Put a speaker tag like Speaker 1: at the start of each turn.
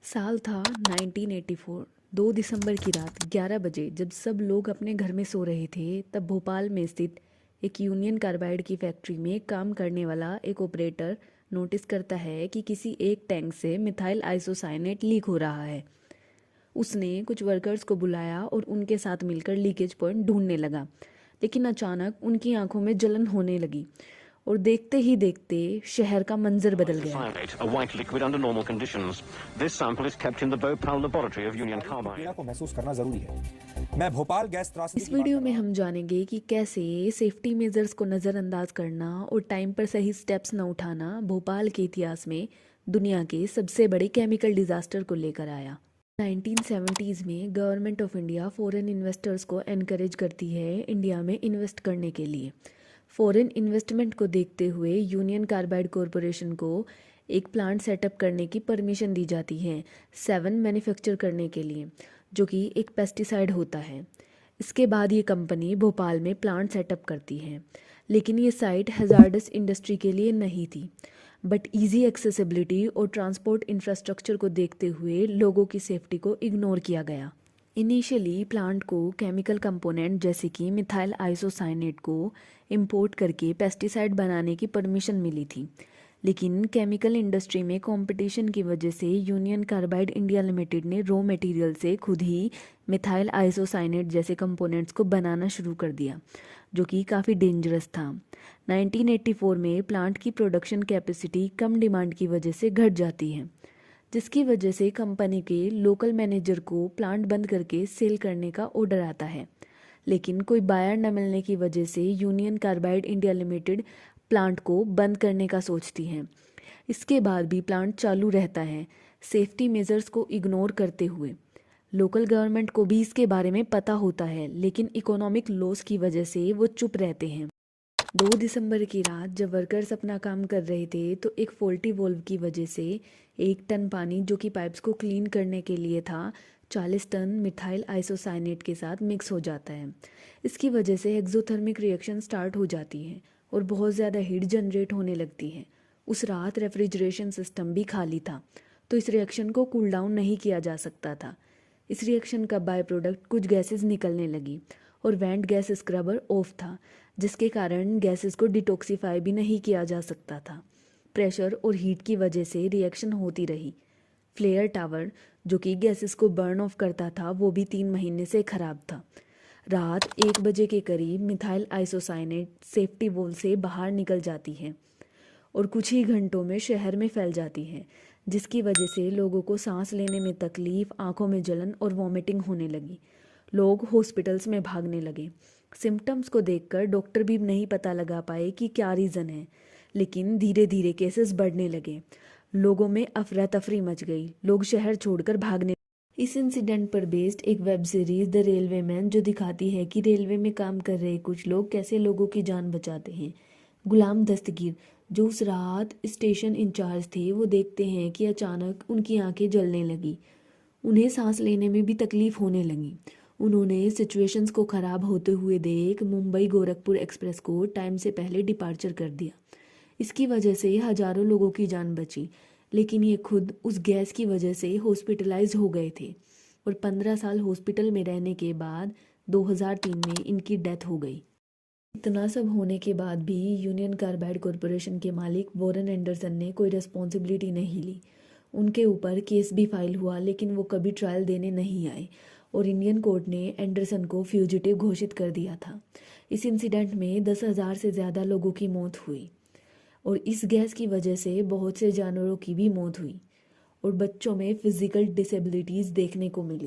Speaker 1: साल था 1984। 2 दिसंबर की रात 11 बजे जब सब लोग अपने घर में सो रहे थे, तब भोपाल में स्थित एक यूनियन कार्बाइड की फैक्ट्री में काम करने वाला एक ऑपरेटर नोटिस करता है कि किसी एक टैंक से मिथाइल आइसोसाइनेट लीक हो रहा है। उसने कुछ वर्कर्स को बुलाया और उनके साथ मिलकर लीकेज पॉइंट ढूंढने लगा, लेकिन अचानक उनकी आंखों में जलन होने लगी और देखते ही देखते शहर का मंजर बदल गया।
Speaker 2: Isocyanate, a white liquid under normal conditions. This sample is kept in the Bhopal laboratory of Union
Speaker 3: तारीफ की
Speaker 2: Carbide.
Speaker 3: पीड़ा को महसूस करना जरूरी है। मैं भोपाल गैस त्रासदी
Speaker 1: इस
Speaker 3: की बात
Speaker 1: वीडियो
Speaker 3: कर
Speaker 1: में
Speaker 3: रहा
Speaker 1: हम जानेंगे कि कैसे सेफ्टी मेजर्स को नज़रअंदाज करना और टाइम पर सही स्टेप्स न उठाना भोपाल के इतिहास में दुनिया के सबसे बड़े केमिकल डिजास्टर को लेकर आया। 1970s में government of India foreign investors को एनकरेज करती है इंडिया में इन्वेस्ट करने के लिए। फॉरेन इन्वेस्टमेंट को देखते हुए यूनियन कार्बाइड कॉरपोरेशन को एक प्लांट सेटअप करने की परमिशन दी जाती है 7 मैन्युफैक्चर करने के लिए, जो कि एक पेस्टिसाइड होता है। इसके बाद ये कंपनी भोपाल में प्लांट सेटअप करती है, लेकिन ये साइट हैजार्डस इंडस्ट्री के लिए नहीं थी, बट इजी एक्सेसिबिलिटी और ट्रांसपोर्ट इंफ्रास्ट्रक्चर को देखते हुए लोगों की सेफ्टी को इग्नोर किया गया। इनिशियली प्लांट को केमिकल कंपोनेंट जैसे कि मिथाइल आइसोसाइनेट को इंपोर्ट करके पेस्टिसाइड बनाने की परमिशन मिली थी, लेकिन केमिकल इंडस्ट्री में कंपटीशन की वजह से यूनियन कार्बाइड इंडिया लिमिटेड ने रॉ मटेरियल से खुद ही मिथाइल आइसोसाइनेट जैसे कंपोनेंट्स को बनाना शुरू कर दिया, जो कि काफ़ी डेंजरस था। 1984 में प्लांट की प्रोडक्शन कैपेसिटी कम डिमांड की वजह से घट जाती है, जिसकी वजह से कंपनी के लोकल मैनेजर को प्लांट बंद करके सेल करने का ऑर्डर आता है, लेकिन कोई बायर न मिलने की वजह से union carbide India limited plant को बंद करने का सोचती है। इसके बाद भी प्लांट चालू रहता है, सेफ्टी मेजर्स को इग्नोर करते हुए। लोकल गवर्नमेंट को भी इसके बारे में पता होता है, लेकिन इकोनॉमिक लॉस की वजह से वो चुप रहते हैं। 2 दिसंबर की रात जब वर्कर्स अपना काम कर रहे थे, तो एक फॉल्टी वॉल्व की वजह से 1 टन पानी जो कि पाइप्स को क्लीन करने के लिए था, 40 टन मिथाइल आइसोसाइनेट के साथ मिक्स हो जाता है। इसकी वजह से एक्सोथर्मिक रिएक्शन स्टार्ट हो जाती है और बहुत ज़्यादा हीट जनरेट होने लगती है। उस रात रेफ्रिजरेशन सिस्टम भी खाली था, तो इस रिएक्शन को कूल डाउन नहीं किया जा सकता था। इस रिएक्शन का बाय प्रोडक्ट कुछ गैसेस निकलने लगी और वेंट गैस स्क्रबर ऑफ था, जिसके कारण गैसेस को डिटॉक्सिफाई भी नहीं किया जा सकता था। प्रेशर और हीट की वजह से रिएक्शन होती रही। फ्लेयर टावर जो कि गैसेस को बर्न ऑफ करता था, वो भी 3 महीने से खराब था। रात 1 बजे के करीब मिथाइल आइसोसाइनेट सेफ्टी वॉल से बाहर निकल जाती है और कुछ ही घंटों में शहर में फैल जाती है, जिसकी वजह से लोगों को सांस लेने में तकलीफ, आंखों में जलन और वॉमिटिंग होने लगी। लोग हॉस्पिटल्स में भागने लगे। सिम्टम्स को देखकर डॉक्टर भी नहीं पता लगा पाए कि क्या रीज़न है, लेकिन धीरे धीरे केसेस बढ़ने लगे। लोगों में अफरा तफरी मच गई, लोग शहर छोड़कर भागने। इस इंसिडेंट पर बेस्ड एक web series the railway man, जो दिखाती है कि रेलवे में काम कर रहे कुछ लोग कैसे लोगों की जान बचाते हैं। गुलाम दस्तगीर, जो उस रात स्टेशन इंचार्ज थे, वो देखते हैं कि अचानक उनकी आंखें जलने लगी, उन्हें सांस लेने में भी तकलीफ होने लगी। उन्होंने सिचुएशंस को ख़राब होते हुए देख मुंबई गोरखपुर एक्सप्रेस को टाइम से पहले डिपार्चर कर दिया। इसकी वजह से हजारों लोगों की जान बची, लेकिन ये खुद उस गैस की वजह से हॉस्पिटलाइज हो गए थे और 15 साल हॉस्पिटल में रहने के बाद 2003 में इनकी डेथ हो गई। इतना सब होने के बाद भी यूनियन कार्बाइड कॉरपोरेशन के मालिक वॉरेन एंडरसन ने कोई रिस्पॉन्सिबिलिटी नहीं ली। उनके ऊपर केस भी फाइल हुआ, लेकिन वो कभी ट्रायल देने नहीं आए और इंडियन कोर्ट ने एंडरसन को फ्यूजिटिव घोषित कर दिया था। इस इंसिडेंट में 10,000 से ज़्यादा लोगों की मौत हुई और इस गैस की वजह से बहुत से जानवरों की भी मौत हुई और बच्चों में फिजिकल डिसेबिलिटीज़ देखने को मिली।